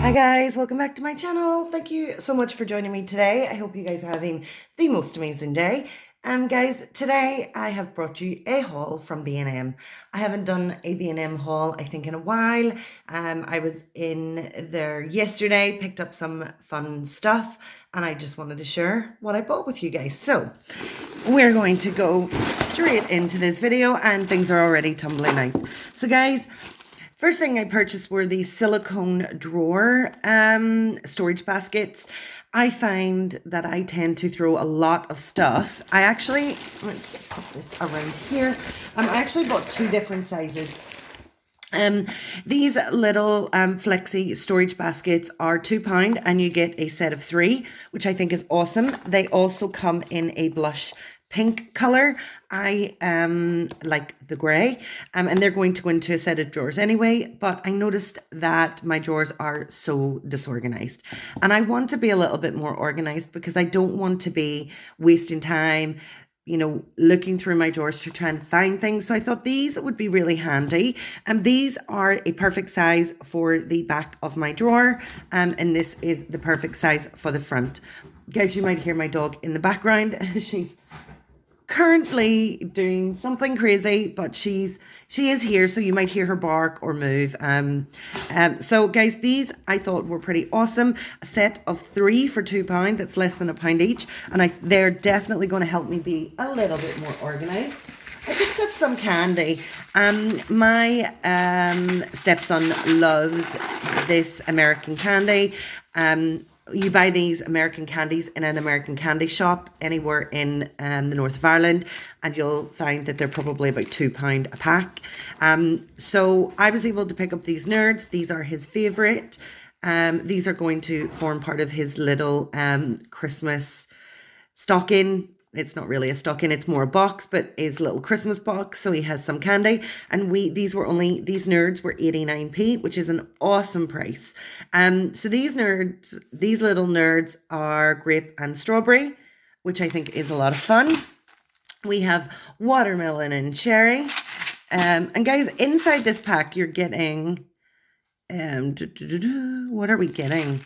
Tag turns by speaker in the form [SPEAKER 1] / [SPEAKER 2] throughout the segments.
[SPEAKER 1] Hi guys, welcome back to my channel. Thank you so much for joining me today. I hope you guys are having the most amazing day. Guys, today I have brought you a haul from B&M. I haven't done a B&M haul, I think, in a while. I was in there yesterday, picked up some fun stuff, and I just wanted to share what I bought with you guys. So, we're going to go straight into this video, and things are already tumbling out. So guys, first thing I purchased were these silicone drawer storage baskets. I find that I tend to throw a lot of stuff. Let's put this around here. I actually bought two different sizes. These little flexi storage baskets are £2 and you get a set of 3, which I think is awesome. They also come in a blush pink color. I like the grey, and they're going to go into a set of drawers anyway, but I noticed that my drawers are so disorganized and I want to be a little bit more organized because I don't want to be wasting time, you know, looking through my drawers to try and find things. So I thought these would be really handy, and these are a perfect size for the back of my drawer, and this is the perfect size for the front. Guys, you might hear my dog in the background. She's currently doing something crazy, but she is here, so you might hear her bark or move. So guys, these I thought were pretty awesome. A set of 3 for £2. That's less than £1 each, and they're definitely going to help me be a little bit more organized. I picked up some candy. My stepson loves this American candy. You buy these American candies in an American candy shop anywhere in the north of Ireland, and you'll find that they're probably about £2 a pack. So I was able to pick up these nerds. These are his favourite. These are going to form part of his little Christmas stocking. It's not really a stocking, it's more a box, but his little Christmas box. So he has some candy, and these nerds were 89p, which is an awesome price. So these little nerds are grape and strawberry, which I think is a lot of fun. We have watermelon and cherry. And guys, inside this pack, you're getting, what are we getting?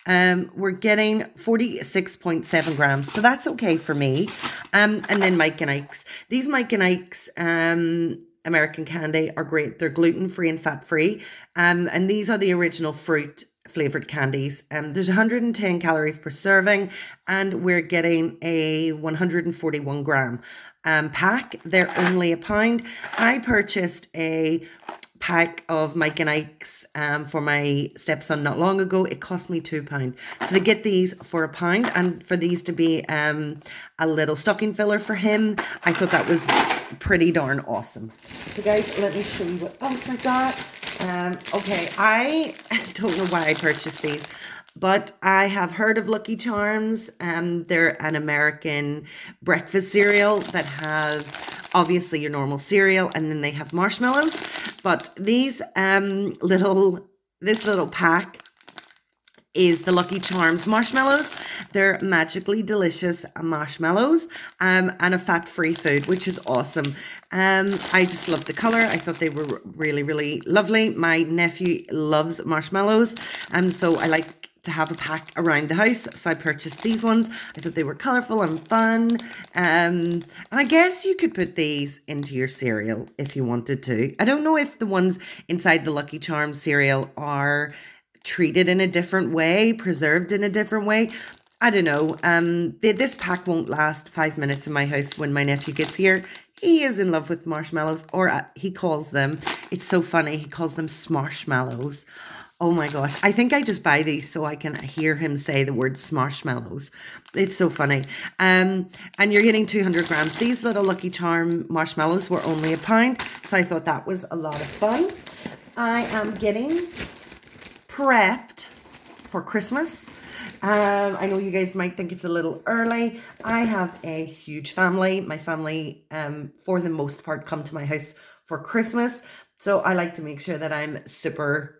[SPEAKER 1] We're getting 46.7 grams, so that's okay for me. And then Mike and Ike's. These Mike and Ike's American candy are great. They're gluten-free and fat-free. And these are the original fruit flavored candies. There's 110 calories per serving, and we're getting a 141 gram pack. They're only £1. I purchased a pack of Mike and Ike's for my stepson not long ago. It cost me £2. So to get these for £1 and for these to be a little stocking filler for him, I thought that was pretty darn awesome. So guys, let me show you what else I got. Okay, I don't know why I purchased these, but I have heard of Lucky Charms. They're an American breakfast cereal that have obviously your normal cereal, and then they have marshmallows. But these this little pack is the Lucky Charms Marshmallows. They're magically delicious marshmallows and a fat-free food, which is awesome. I just love the color. I thought they were really, really lovely. My nephew loves marshmallows, so I like to have a pack around the house, so I purchased these ones. I thought they were colorful and fun, and I guess you could put these into your cereal if you wanted to. I don't know if the ones inside the Lucky Charms cereal are treated in a different way, preserved in a different way. I don't know. This pack won't last 5 minutes in my house when my nephew gets here. He is in love with marshmallows, or he calls them, it's so funny, he calls them smarshmallows. Oh my gosh, I think I just buy these so I can hear him say the word smarshmallows. It's so funny. And you're getting 200 grams. These little Lucky Charm marshmallows were only £1, so I thought that was a lot of fun. I am getting prepped for Christmas. I know you guys might think it's a little early. I have a huge family. My family, for the most part, come to my house for Christmas. So I like to make sure that I'm super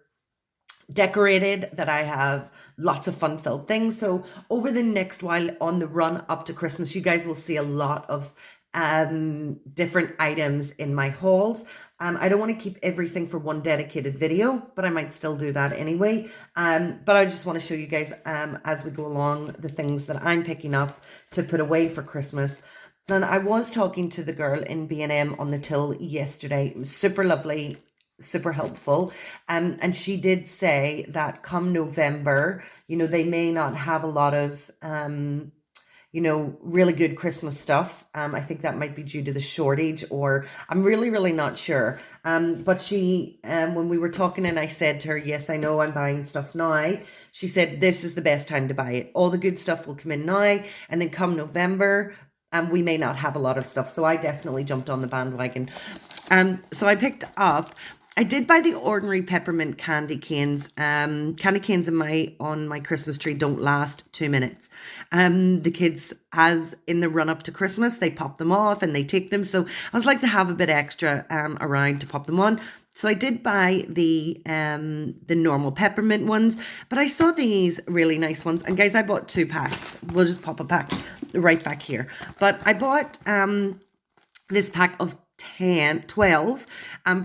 [SPEAKER 1] decorated, that I have lots of fun-filled things. So over the next while on the run up to Christmas, you guys will see a lot of different items in my hauls. I don't want to keep everything for one dedicated video, but I might still do that anyway. But I just want to show you guys as we go along the things that I'm picking up to put away for Christmas. And I was talking to the girl in B&M on the till yesterday. It was super lovely, super helpful. And she did say that come November, they may not have a lot of really good Christmas stuff. I think that might be due to the shortage, or I'm really not sure. But she, when we were talking and I said to her, yes, I know I'm buying stuff now. She said, this is the best time to buy it. All the good stuff will come in now, and then come November, we may not have a lot of stuff. So I definitely jumped on the bandwagon. So I picked up, I did buy the ordinary peppermint candy canes. Candy canes on my Christmas tree don't last 2 minutes. The kids, as in the run up to Christmas, they pop them off and they take them. So I was like to have a bit extra around to pop them on. So I did buy the normal peppermint ones, but I saw these really nice ones. And guys, I bought 2 packs. We'll just pop a pack right back here. But I bought this pack of 12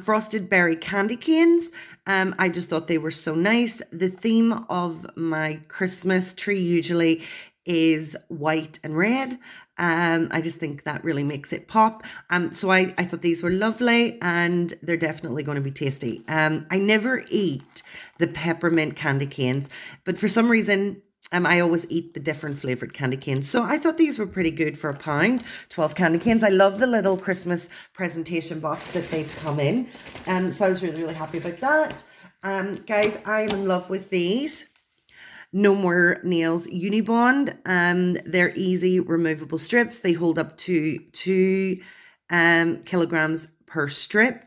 [SPEAKER 1] frosted berry candy canes. I just thought they were so nice. The theme of my Christmas tree usually is white and red. I just think that really makes it pop. So I thought these were lovely, and they're definitely going to be tasty. I never eat the peppermint candy canes, but for some reason I always eat the different flavoured candy canes. So I thought these were pretty good for £1. 12 candy canes. I love the little Christmas presentation box that they've come in. So I was really happy about that. Guys, I am in love with these. No More Nails Unibond. They're easy removable strips. They hold up to 2 kilograms per strip.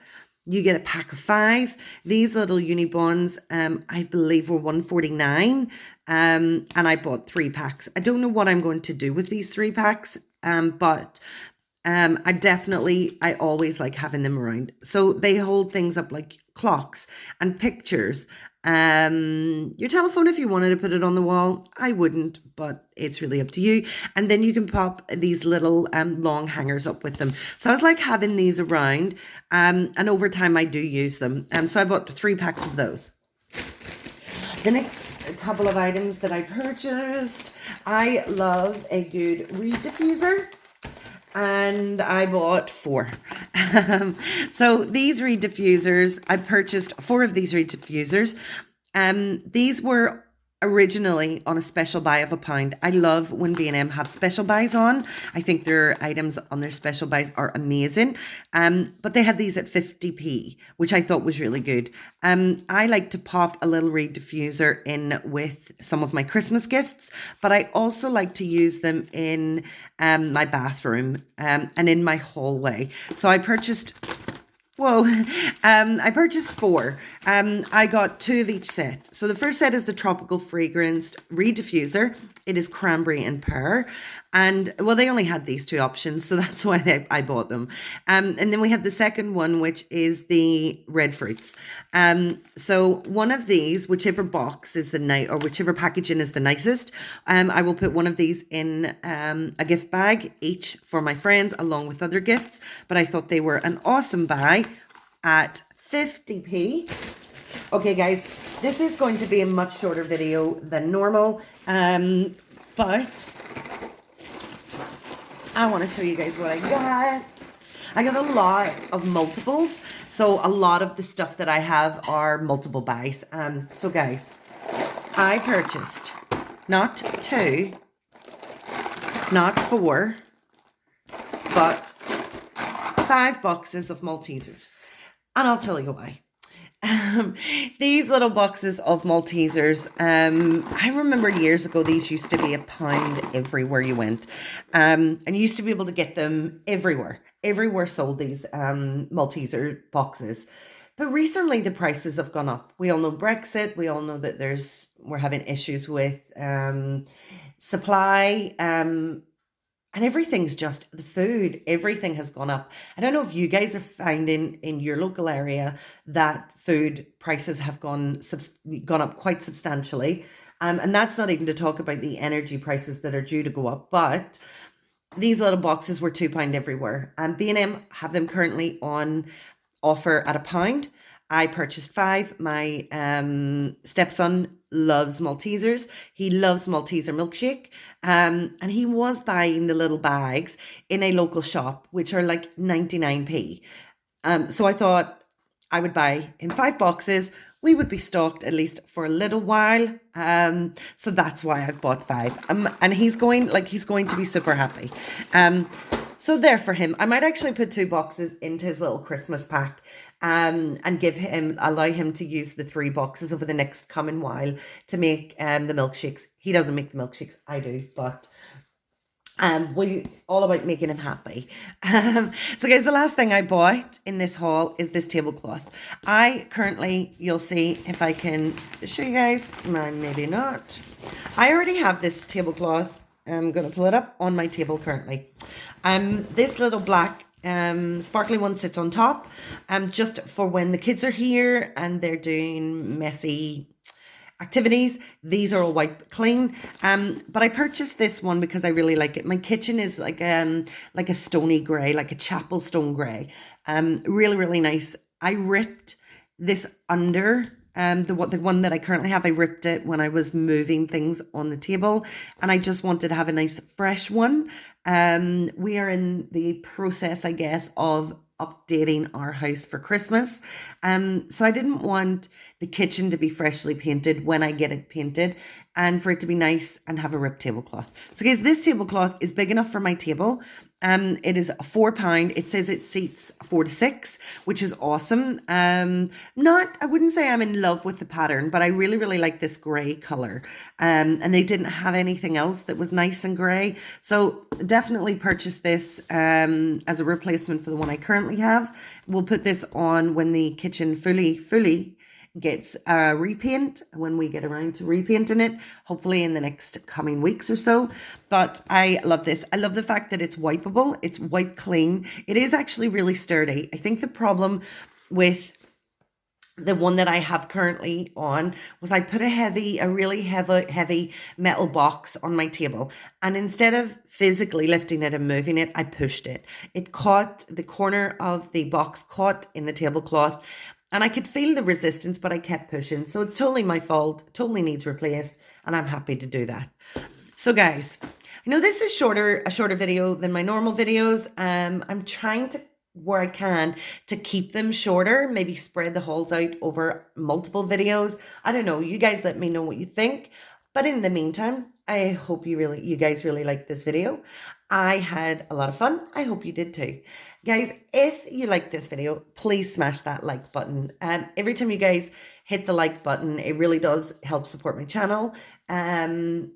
[SPEAKER 1] You get a pack of 5. These little Unibonds, I believe, were $1.49. And I bought 3 packs. I don't know what I'm going to do with these 3 packs, but I always like having them around. So they hold things up like clocks and pictures. Your telephone, if you wanted to put it on the wall. I wouldn't, but it's really up to you. And then you can pop these little long hangers up with them. So I was like having these around, and over time I do use them. So I bought 3 packs of those. The next couple of items that I purchased, I love a good Reid diffuser. And I bought 4. So these Reid diffusers, I purchased 4 of these Reid diffusers. These were originally on a special buy of £1. I love when B&M have special buys on. I think their items on their special buys are amazing. But they had these at 50p, which I thought was really good. I like to pop a little Reid diffuser in with some of my Christmas gifts, but I also like to use them in my bathroom and in my hallway. So I purchased I purchased 4. I got 2 of each set. So the first set is the tropical fragranced Reid diffuser. It is cranberry and pear. And well, they only had these 2 options, so that's why I bought them. And then we have the second one, which is the red fruits. So one of these, whichever box is or whichever packaging is the nicest, I will put one of these in a gift bag, each for my friends, along with other gifts. But I thought they were an awesome buy at 50p. Okay, guys, this is going to be a much shorter video than normal, but I want to show you guys what I got. I got a lot of multiples, so a lot of the stuff that I have are multiple buys. So guys, I purchased not 2, not 4, but 5 boxes of Maltesers. And I'll tell you why. These little boxes of Maltesers, I remember years ago, these used to be £1 everywhere you went. And you used to be able to get them everywhere. Everywhere sold these Malteser boxes. But recently the prices have gone up. We all know Brexit. We all know that we're having issues with supply. And everything's just, the food, everything has gone up. I don't know if you guys are finding in your local area that food prices have gone up quite substantially. And that's not even to talk about the energy prices that are due to go up. But these little boxes were £2 everywhere. And B&M have them currently on offer at £1. I purchased 5. My stepson loves Maltesers. He loves Malteser milkshake. And he was buying the little bags in a local shop, which are like 99p. So I thought I would buy him 5 boxes. We would be stocked at least for a little while. So that's why I've bought 5. And he's going to be super happy. So there for him. I might actually put 2 boxes into his little Christmas pack, and allow him to use the 3 boxes over the next coming while to make the milkshakes. He doesn't make the milkshakes, I do, but we all about making him happy. So guys, the last thing I bought in this haul is this tablecloth. I currently, you'll see if I can show you guys, maybe not. I already have this tablecloth. I'm going to pull it up on my table currently. This little black sparkly one sits on top, just for when the kids are here and they're doing messy activities. These are all wiped clean. But I purchased this one because I really like it. My kitchen is like a stony grey, like a chapel stone grey. Really, really nice. I ripped this under the one that I currently have. I ripped it when I was moving things on the table, and I just wanted to have a nice fresh one. We are in the process, I guess, of updating our house for Christmas. So I didn't want the kitchen to be freshly painted when I get it painted, and for it to be nice and have a ripped tablecloth. So guys, this tablecloth is big enough for my table. It is £4. It says it seats 4 to 6, which is awesome. I wouldn't say I'm in love with the pattern, but I really, really like this grey colour. And they didn't have anything else that was nice and grey. So definitely purchase this as a replacement for the one I currently have. We'll put this on when the kitchen fully gets repaint, when we get around to repainting it, hopefully in the next coming weeks or so. But I love this. I love the fact that it's wipeable. It's wipe clean. It is actually really sturdy. I think the problem with the one that I have currently on was I put a really heavy metal box on my table, and instead of physically lifting it and moving it, I pushed it. It caught, the corner of the box caught in the tablecloth, and I could feel the resistance, but I kept pushing. So it's totally my fault, totally needs replaced, and I'm happy to do that. So guys, I know this is a shorter video than my normal videos. I'm trying to, where I can, to keep them shorter, maybe spread the hauls out over multiple videos. I don't know, you guys let me know what you think. But in the meantime, I hope you guys really liked this video. I had a lot of fun. I hope you did too. Guys, if you like this video, please smash that like button. Every time you guys hit the like button, it really does help support my channel. If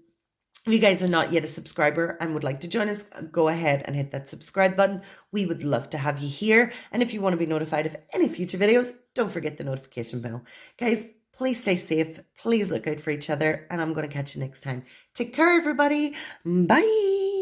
[SPEAKER 1] you guys are not yet a subscriber and would like to join us, go ahead and hit that subscribe button. We would love to have you here. And if you want to be notified of any future videos, don't forget the notification bell. Guys, please stay safe. Please look out for each other. And I'm going to catch you next time. Take care, everybody. Bye.